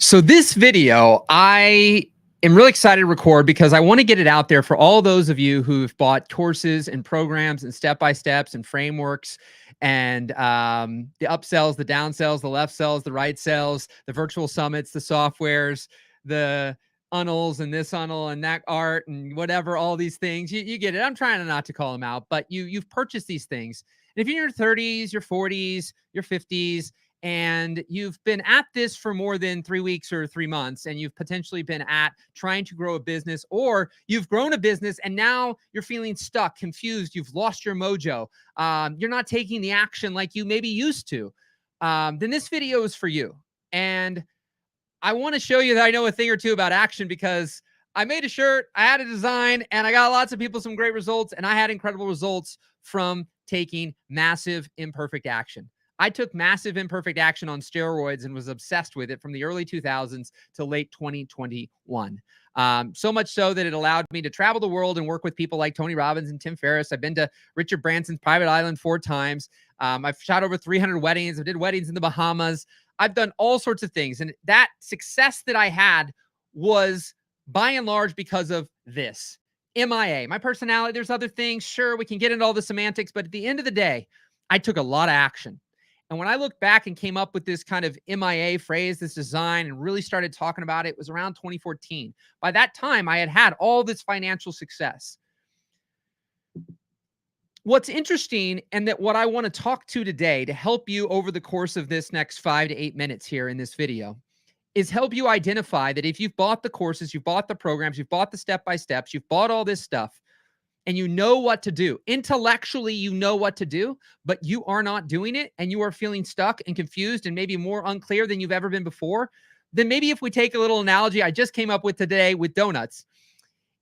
So this video, I am really excited to record because I want to get it out there for all those of you who've bought courses and programs and step-by-steps and frameworks and the upsells, the downsells, the left sells, the right sells, the virtual summits, the softwares, the unnels and this unnel and that art and whatever, all these things. You get it. I'm trying not to call them out, but you've purchased these things. And if you're in your 30s, your 40s, your 50s, and you've been at this for more than 3 weeks or 3 months, and you've potentially been at trying to grow a business, or you've grown a business and now you're feeling stuck, confused, you've lost your mojo, you're not taking the action like you maybe used to, then this video is for you. And I want to show you that I know a thing or two about action because I made a shirt, I had a design, and I got lots of people some great results, and I had incredible results from taking massive imperfect action. I took massive imperfect action on steroids and was obsessed with it from the early 2000s to late 2021. So much so that it allowed me to travel the world and work with people like Tony Robbins and Tim Ferriss. I've been to Richard Branson's private island 4 times. I've shot over 300 weddings. I did weddings in the Bahamas. I've done all sorts of things. And that success that I had was by and large because of this. MIA, my personality. There's other things. Sure, we can get into all the semantics, but at the end of the day, I took a lot of action. And when I look back and came up with this kind of MIA phrase, this design, and really started talking about it, it was around 2014. By that time, I had had all this financial success. What's interesting, and that what I want to talk to today to help you over the course of this next 5 to 8 minutes here in this video, is help you identify that if you've bought the courses, you've bought the programs, you've bought the step-by-steps, you've bought all this stuff, and you know what to do. Intellectually, you know what to do, but you are not doing it, and you are feeling stuck and confused and maybe more unclear than you've ever been before, then maybe if we take a little analogy I just came up with today with donuts.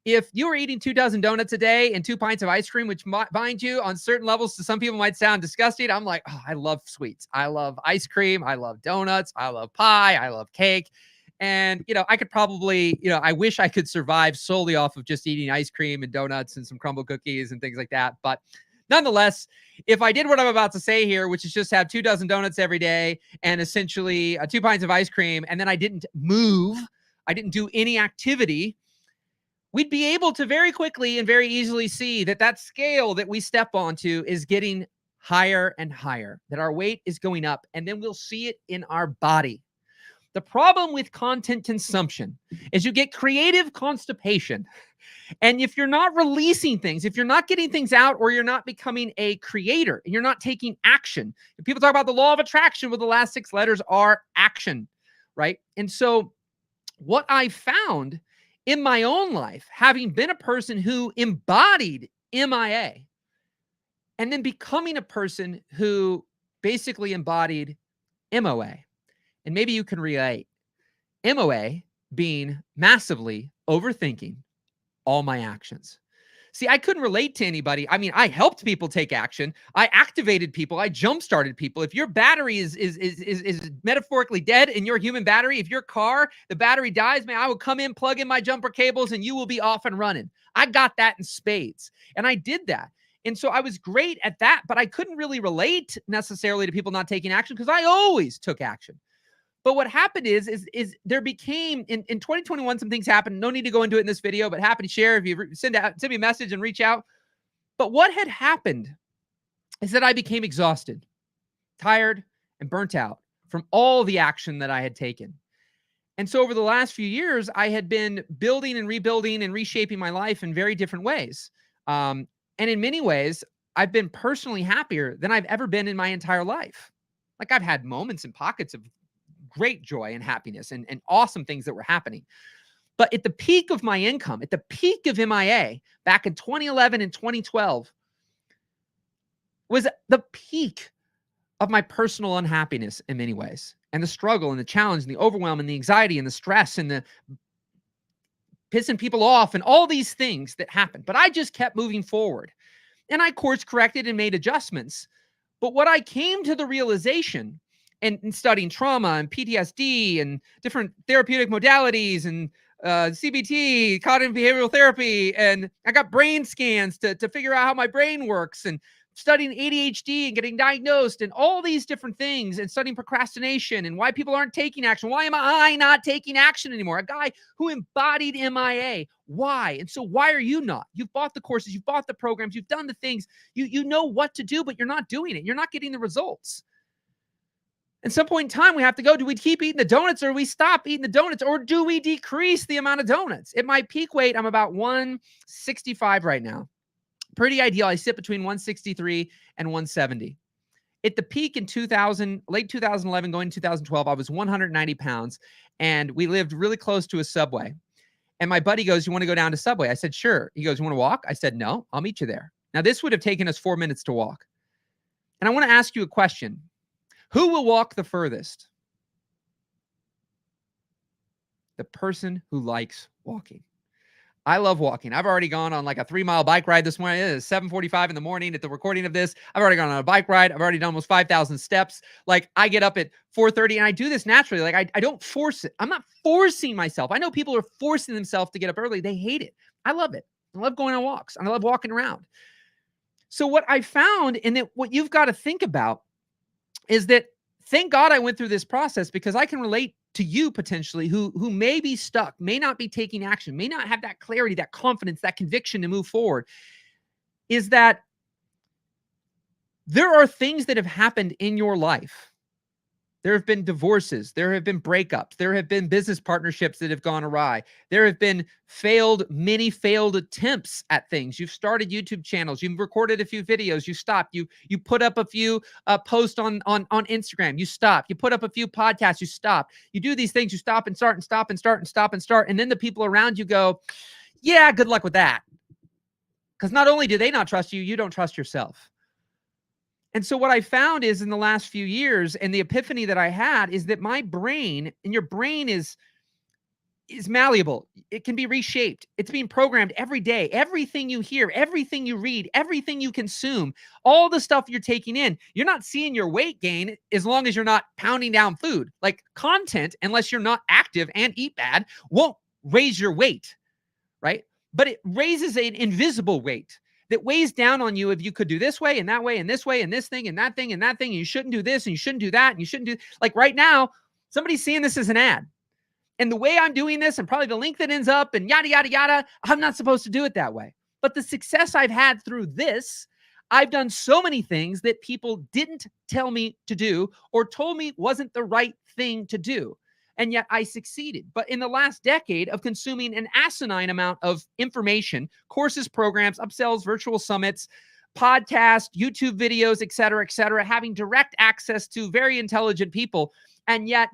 If you were eating 2 dozen donuts a day and 2 pints of ice cream, which mind you, on certain levels, to some people might sound disgusting. I'm like, oh, I love sweets. I love ice cream. I love donuts. I love pie. I love cake. And, I could probably, I wish I could survive solely off of just eating ice cream and donuts and some crumble cookies and things like that. But nonetheless, if I did what I'm about to say here, which is just have 2 dozen donuts every day and essentially 2 pints of ice cream, and then I didn't move, I didn't do any activity, we'd be able to very quickly and very easily see that that scale that we step onto is getting higher and higher, that our weight is going up, and then we'll see it in our body. The problem with content consumption is you get creative constipation. And if you're not releasing things, if you're not getting things out, or you're not becoming a creator and you're not taking action, and people talk about the law of attraction, where the last 6 letters are action, right? And so what I found in my own life, having been a person who embodied MIA and then becoming a person who basically embodied MOA, and maybe you can relate. MOA being massively overthinking all my actions. See, I couldn't relate to anybody. I mean, I helped people take action. I activated people. I jump-started people. If your battery is metaphorically dead in your human battery, if your car, the battery dies, man, I will come in, plug in my jumper cables, and you will be off and running. I got that in spades, and I did that. And so I was great at that, but I couldn't really relate necessarily to people not taking action because I always took action. But what happened is there became in 2021, some things happened. No need to go into it in this video, but happy to share if you send me a message and reach out. But what had happened is that I became exhausted, tired, and burnt out from all the action that I had taken. And so over the last few years, I had been building and rebuilding and reshaping my life in very different ways. And in many ways, I've been personally happier than I've ever been in my entire life. Like, I've had moments and pockets of great joy and happiness and awesome things that were happening. But at the peak of my income, at the peak of MIA, back in 2011 and 2012, was the peak of my personal unhappiness in many ways, and the struggle and the challenge and the overwhelm and the anxiety and the stress and the pissing people off and all these things that happened. But I just kept moving forward, and I course corrected and made adjustments. But what I came to the realization, and studying trauma and PTSD and different therapeutic modalities and CBT, cognitive behavioral therapy, and I got brain scans to figure out how my brain works, and studying ADHD and getting diagnosed and all these different things and studying procrastination and why people aren't taking action. Why am I not taking action anymore? A guy who embodied MIA. Why? And so why are you not? You've bought the courses, you've bought the programs, you've done the things, you know what to do, but you're not doing it. You're not getting the results. At some point in time, we have to go, do we keep eating the donuts or do we stop eating the donuts or do we decrease the amount of donuts? At my peak weight, I'm about 165 right now. Pretty ideal. I sit between 163 and 170. At the peak in late 2011, going 2012, I was 190 pounds and we lived really close to a Subway. And my buddy goes, you want to go down to Subway? I said, sure. He goes, you want to walk? I said, no, I'll meet you there. Now, this would have taken us 4 minutes to walk. And I want to ask you a question. Who will walk the furthest? The person who likes walking. I love walking. I've already gone on like a 3-mile bike ride this morning. It is 7:45 in the morning at the recording of this. I've already gone on a bike ride. I've already done almost 5,000 steps. Like I get up at 4:30 and I do this naturally. Like I don't force it. I'm not forcing myself. I know people are forcing themselves to get up early. They hate it. I love it. I love going on walks and I love walking around. So what I found and what you've got to think about is that thank God I went through this process because I can relate to you potentially who may be stuck, may not be taking action, may not have that clarity, that confidence, that conviction to move forward, is that there are things that have happened in your life. There have been divorces. There have been breakups. There have been business partnerships that have gone awry. There have been many failed attempts at things. You've started YouTube channels. You've recorded a few videos. You stopped. You put up a few posts on Instagram. You stopped. You put up a few podcasts. You stopped. You do these things. You stop and start and stop and start and stop and start. And then the people around you go, yeah, good luck with that. Because not only do they not trust you, you don't trust yourself. And so what I found is in the last few years and the epiphany that I had is that my brain, and your brain is malleable. It can be reshaped. It's being programmed every day. Everything you hear, everything you read, everything you consume, all the stuff you're taking in, you're not seeing your weight gain as long as you're not pounding down food. Like content, unless you're not active and eat bad, won't raise your weight, right? But it raises an invisible weight that weighs down on you if you could do this way and that way and this way and this thing and that thing and that thing. And you shouldn't do this and you shouldn't do that and you shouldn't do, like right now, somebody's seeing this as an ad. And the way I'm doing this and probably the link that ends up and yada, yada, yada, I'm not supposed to do it that way. But the success I've had through this, I've done so many things that people didn't tell me to do or told me wasn't the right thing to do. And yet I succeeded. But in the last decade of consuming an asinine amount of information, courses, programs, upsells, virtual summits, podcasts, YouTube videos, et cetera, having direct access to very intelligent people, and yet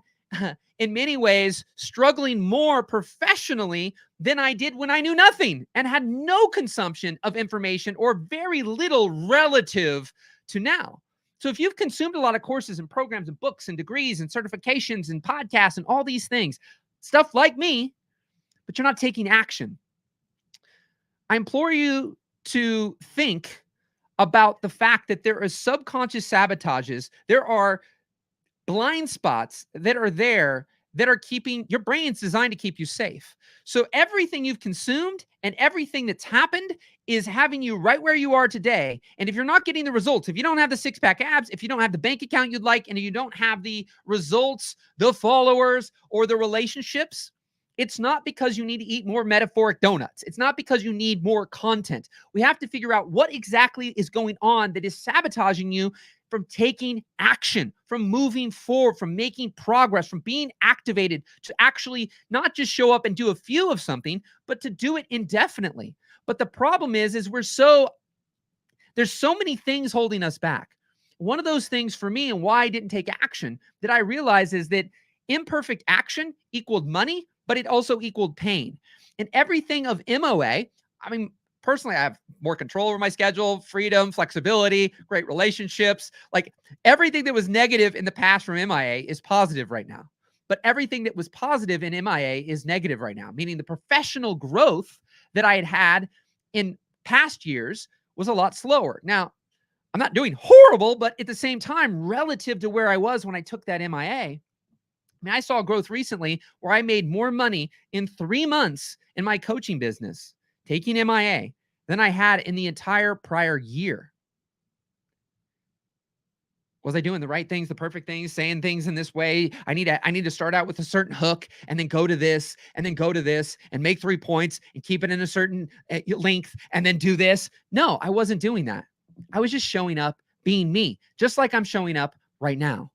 in many ways struggling more professionally than I did when I knew nothing and had no consumption of information or very little relative to now. So if you've consumed a lot of courses and programs and books and degrees and certifications and podcasts and all these things, stuff like me, but you're not taking action, I implore you to think about the fact that there are subconscious sabotages. There are blind spots that are there that are keeping your brain's designed to keep you safe. So everything you've consumed and everything that's happened is having you right where you are today. And if you're not getting the results, if you don't have the 6-pack abs, if you don't have the bank account you'd like, and you don't have the results, the followers, or the relationships, it's not because you need to eat more metaphoric donuts. It's not because you need more content. We have to figure out what exactly is going on that is sabotaging you from taking action, from moving forward, from making progress, from being activated to actually not just show up and do a few of something, but to do it indefinitely. But the problem is there's so many things holding us back. One of those things for me and why I didn't take action that I realized is that imperfect action equaled money, but it also equaled pain. And everything of MOA, I mean, personally, I have more control over my schedule, freedom, flexibility, great relationships. Like everything that was negative in the past from MIA is positive right now. But everything that was positive in MIA is negative right now, meaning the professional growth that I had in past years was a lot slower. Now, I'm not doing horrible, but at the same time, relative to where I was when I took that MIA, I mean, I saw growth recently where I made more money in 3 months in my coaching business taking MIA than I had in the entire prior year. Was I doing the right things, the perfect things, saying things in this way? I need to start out with a certain hook and then go to this and then go to this and make 3 points and keep it in a certain length and then do this. No, I wasn't doing that. I was just showing up being me, just like I'm showing up right now.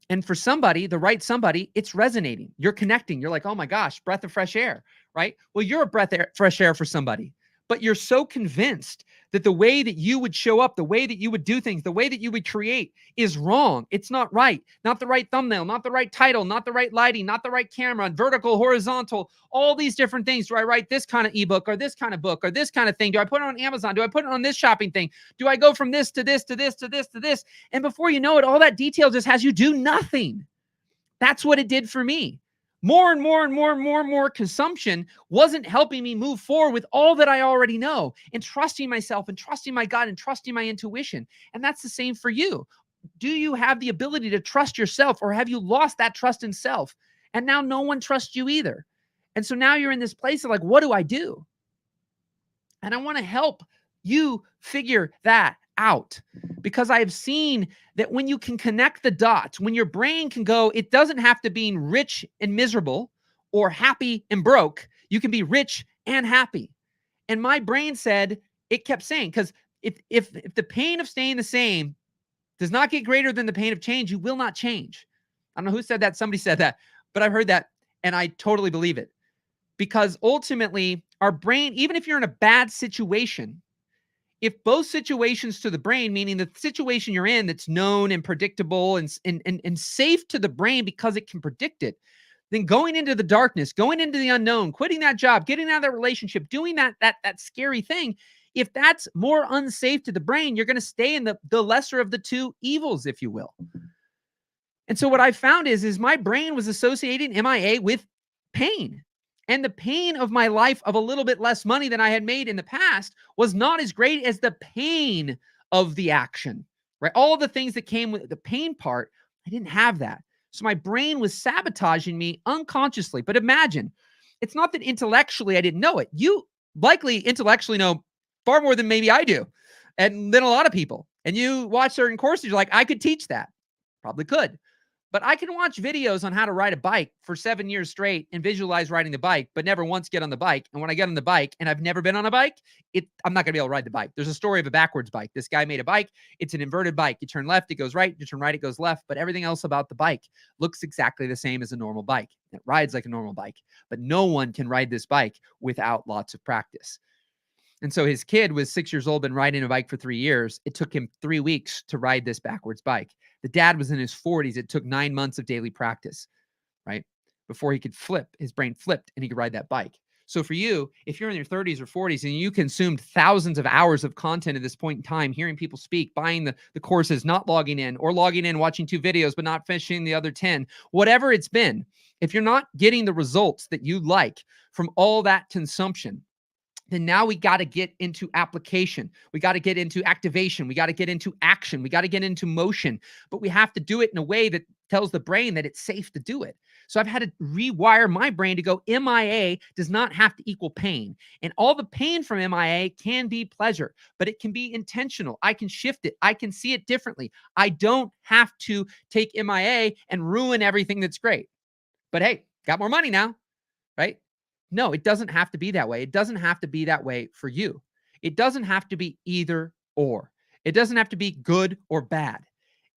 And for somebody, the right somebody, it's resonating. You're connecting. You're like, oh my gosh, breath of fresh air, right? Well, you're a breath of fresh air for somebody, but you're so convinced that the way that you would show up, the way that you would do things, the way that you would create is wrong. It's not right. Not the right thumbnail, not the right title, not the right lighting, not the right camera, vertical, horizontal, all these different things. Do I write this kind of ebook or this kind of book or this kind of thing? Do I put it on Amazon? Do I put it on this shopping thing? Do I go from this to this to this to this to this? And before you know it, all that detail just has you do nothing. That's what it did for me. More and more and more and more and more consumption wasn't helping me move forward with all that I already know and trusting myself and trusting my God and trusting my intuition. And that's the same for you. Do you have the ability to trust yourself, or have you lost that trust in self? And now no one trusts you either. And so now you're in this place of like, what do I do? And I want to help you figure that out, because I have seen that when you can connect the dots, when your brain can go, it doesn't have to be rich and miserable or happy and broke. You can be rich and happy. And my brain said, it kept saying, because if the pain of staying the same does not get greater than the pain of change, you will not change. I don't know who said that. Somebody said that, but I've heard that and I totally believe it. Because ultimately, our brain, even if you're in a bad situation, if both situations to the brain, meaning the situation you're in that's known and predictable and safe to the brain because it can predict it, then going into the darkness, going into the unknown, quitting that job, getting out of that relationship, doing that scary thing, if that's more unsafe to the brain, you're going to stay in the lesser of the two evils, if you will. And so what I found is my brain was associating MIA with pain. And the pain of my life of a little bit less money than I had made in the past was not as great as the pain of the action, right? All the things that came with the pain part, I didn't have that. So my brain was sabotaging me unconsciously. But imagine, it's not that intellectually I didn't know it. You likely intellectually know far more than maybe I do, and than a lot of people. And you watch certain courses, you're like, I could teach that. Probably could. But I can watch videos on how to ride a bike for 7 years straight and visualize riding the bike, but never once get on the bike. And when I get on the bike and I've never been on a bike, I'm not going to be able to ride the bike. There's a story of a backwards bike. This guy made a bike. It's an inverted bike. You turn left, it goes right. You turn right, it goes left. But everything else about the bike looks exactly the same as a normal bike. It rides like a normal bike. But no one can ride this bike without lots of practice. And so his kid was 6 years old, been riding a bike for 3 years. It took him 3 weeks to ride this backwards bike. The dad was in his 40s. It took 9 months of daily practice, right? Before he could flip, his brain flipped and he could ride that bike. So for you, if you're in your 30s or 40s and you consumed thousands of hours of content at this point in time, hearing people speak, buying the courses, not logging in, or logging in, watching 2 videos, but not finishing the other 10, whatever it's been, if you're not getting the results that you like from all that consumption, then now we got to get into application. We got to get into activation. We got to get into action. We got to get into motion, but we have to do it in a way that tells the brain that it's safe to do it. So I've had to rewire my brain to go, MIA does not have to equal pain. And all the pain from MIA can be pleasure, but it can be intentional. I can shift it. I can see it differently. I don't have to take MIA and ruin everything that's great. But hey, got more money now, right? No, it doesn't have to be that way. It doesn't have to be that way for you. It doesn't have to be either or. It doesn't have to be good or bad.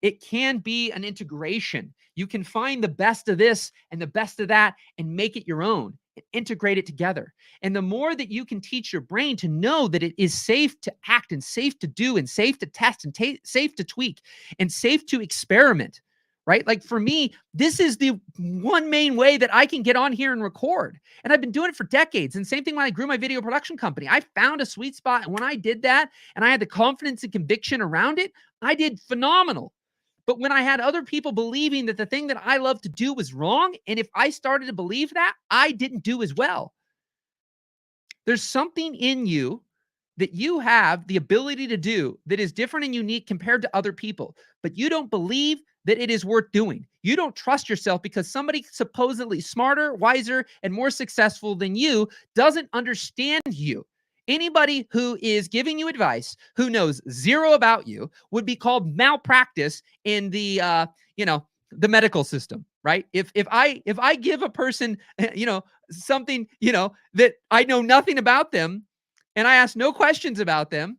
It can be an integration. You can find the best of this and the best of that and make it your own and integrate it together. And the more that you can teach your brain to know that it is safe to act and safe to do and safe to test and safe to tweak and safe to experiment, right? Like for me, this is the one main way that I can get on here and record. And I've been doing it for decades. And same thing when I grew my video production company. I found a sweet spot. And when I did that and I had the confidence and conviction around it, I did phenomenal. But when I had other people believing that the thing that I love to do was wrong, and if I started to believe that, I didn't do as well. There's something in you that you have the ability to do that is different and unique compared to other people, but you don't believe that it is worth doing. You don't trust yourself because somebody supposedly smarter, wiser, and more successful than you doesn't understand you. Anybody who is giving you advice who knows zero about you would be called malpractice in the medical system, right? If I give a person something that I know nothing about them, and I ask no questions about them,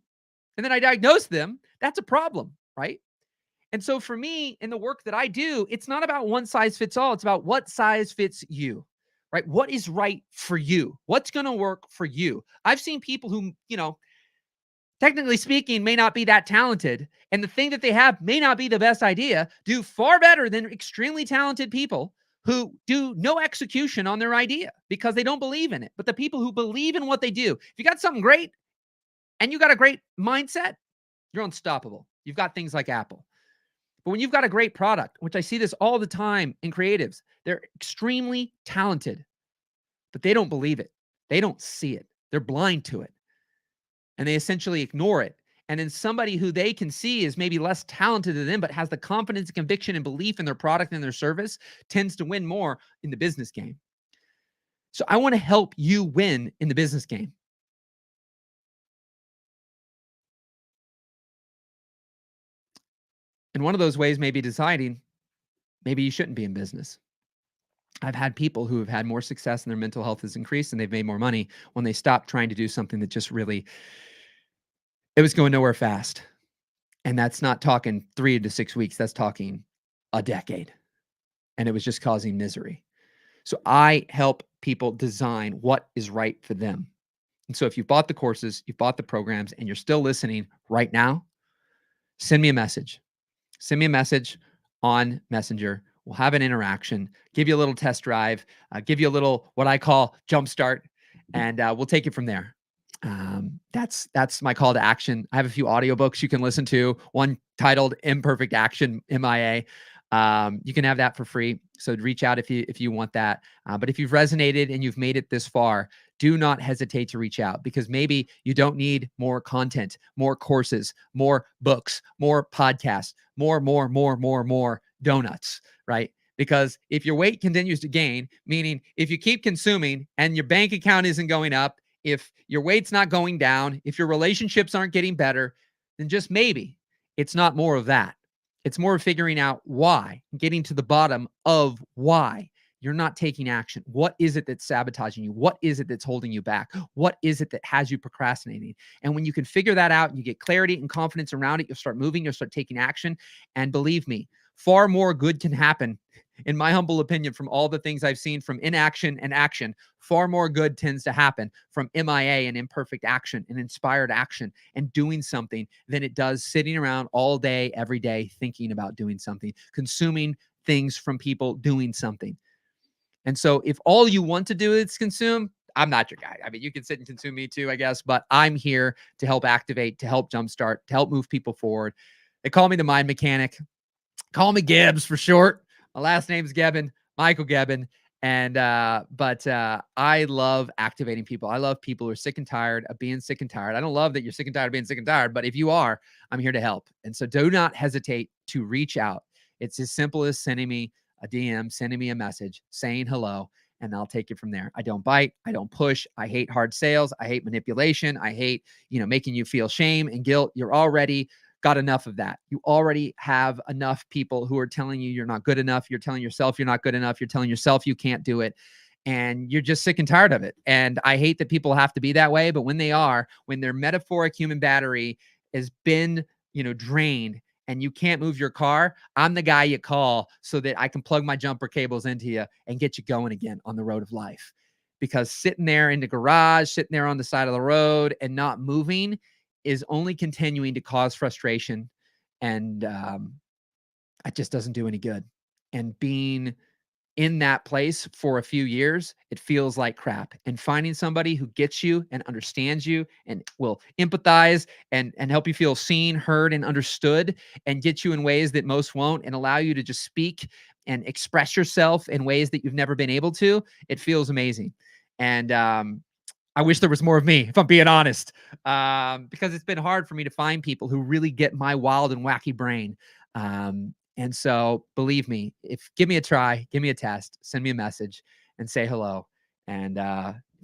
and then I diagnose them, that's a problem, right? And so for me, in the work that I do, it's not about one size fits all. It's about what size fits you, right? What is right for you? What's going to work for you? I've seen people who, technically speaking, may not be that talented, and the thing that they have may not be the best idea, do far better than extremely talented people who do no execution on their idea because they don't believe in it. But the people who believe in what they do, if you got something great and you got a great mindset, you're unstoppable. You've got things like Apple. But when you've got a great product, which I see this all the time in creatives, they're extremely talented, but they don't believe it. They don't see it. They're blind to it. And they essentially ignore it. And then somebody who they can see is maybe less talented than them, but has the confidence, conviction, and belief in their product and their service tends to win more in the business game. So I want to help you win in the business game. And one of those ways may be deciding maybe you shouldn't be in business. I've had people who have had more success and their mental health has increased and they've made more money when they stopped trying to do something that just really, it was going nowhere fast. And that's not talking 3 to 6 weeks. That's talking a decade. And it was just causing misery. So I help people design what is right for them. And so if you've bought the courses, you've bought the programs, and you're still listening right now, send me a message. Send me a message on Messenger. We'll have an interaction, give you a little test drive, give you a little what I call jumpstart, and we'll take it from there. That's my call to action. I have a few audiobooks you can listen to, one titled Imperfect Action, MIA. You can have that for free. So reach out if you want that. But if you've resonated and you've made it this far, do not hesitate to reach out, because maybe you don't need more content, more courses, more books, more podcasts, more donuts, right? Because if your weight continues to gain, meaning if you keep consuming and your bank account isn't going up, if your weight's not going down, if your relationships aren't getting better, then just maybe it's not more of that. It's more of figuring out why, getting to the bottom of why you're not taking action. What is it that's sabotaging you? What is it that's holding you back? What is it that has you procrastinating? And when you can figure that out and you get clarity and confidence around it, you'll start moving, you'll start taking action. And believe me, far more good can happen, in my humble opinion, from all the things I've seen from inaction and action. Far more good tends to happen from MIA and imperfect action and inspired action and doing something than it does sitting around all day, every day, thinking about doing something, consuming things from people doing something. And so if all you want to do is consume, I'm not your guy. I mean, you can sit and consume me too, I guess, but I'm here to help activate, to help jumpstart, to help move people forward. They call me the mind mechanic. Call me Gibbs for short. My last name's Gebbin, Michael Gebbin. And but I love activating people. I love people who are sick and tired of being sick and tired. I don't love that you're sick and tired of being sick and tired, but if you are, I'm here to help. And so do not hesitate to reach out. It's as simple as sending me a DM, sending me a message, saying hello, and I'll take it from there. I don't bite. I don't push. I hate hard sales. I hate manipulation. I hate, making you feel shame and guilt. You're already got enough of that. You already have enough people who are telling you you're not good enough. You're telling yourself you're not good enough. You're telling yourself you can't do it. And you're just sick and tired of it. And I hate that people have to be that way. But when they are, when their metaphoric human battery has been, drained, and you can't move your car, I'm the guy you call so that I can plug my jumper cables into you and get you going again on the road of life. Because sitting there in the garage, sitting there on the side of the road and not moving is only continuing to cause frustration. And it just doesn't do any good. And being in that place for a few years, it feels like crap. And finding somebody who gets you and understands you and will empathize and help you feel seen, heard, and understood, and get you in ways that most won't, and allow you to just speak and express yourself in ways that you've never been able to, it feels amazing. And I wish there was more of me, if I'm being honest, because it's been hard for me to find people who really get my wild and wacky brain. And so believe me, give me a try, give me a test, send me a message and say hello. And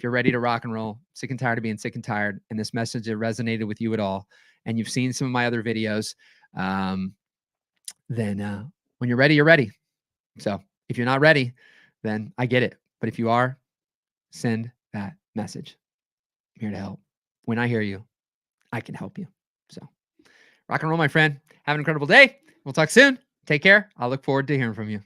if you're ready to rock and roll, sick and tired of being sick and tired, and this message has resonated with you at all, and you've seen some of my other videos, then when you're ready, you're ready. So if you're not ready, then I get it. But if you are, send that message. I'm here to help. When I hear you, I can help you. So rock and roll, my friend. Have an incredible day. We'll talk soon. Take care. I'll look forward to hearing from you.